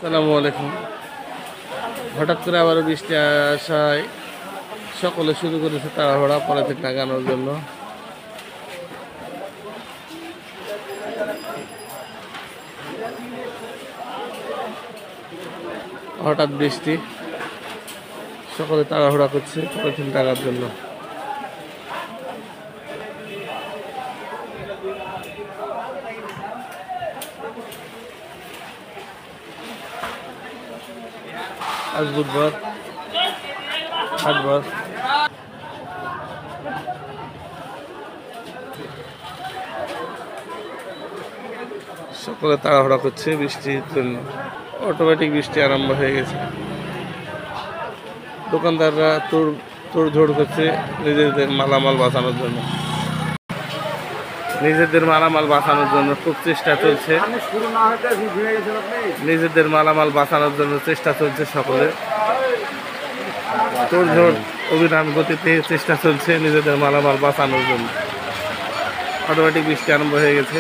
আসসালামু আলাইকুম। হঠাৎ করে আবারও বৃষ্টি আসায় সকলে শুরু করেছে তাড়াহুড়া পলিথিন টাঙানোর জন্য। হঠাৎ বৃষ্টি, সকলে তাড়াহুড়া করছে পলিথিন টাঙার জন্য। আজ বুধবার, হাটবার। সকলে তাড়াহুড়া করছে বৃষ্টির জন্য। অটোমেটিক বৃষ্টি আরম্ভ হয়ে গেছে। দোকানদাররা তোড়জোড় করছে নিজেদের মালামাল বাঁচানোর জন্য। নিজেদের মালামাল বাঁচানোর জন্য খুব চেষ্টা চলছে। নিজেদের মালামাল বাঁচানোর জন্য চেষ্টা চলছে সকলে। তোড়জোড় অবিরাম গতিতে চেষ্টা চলছে নিজেদের মালামাল বাঁচানোর জন্য। অটোমেটিক বৃষ্টি আরম্ভ হয়ে গেছে।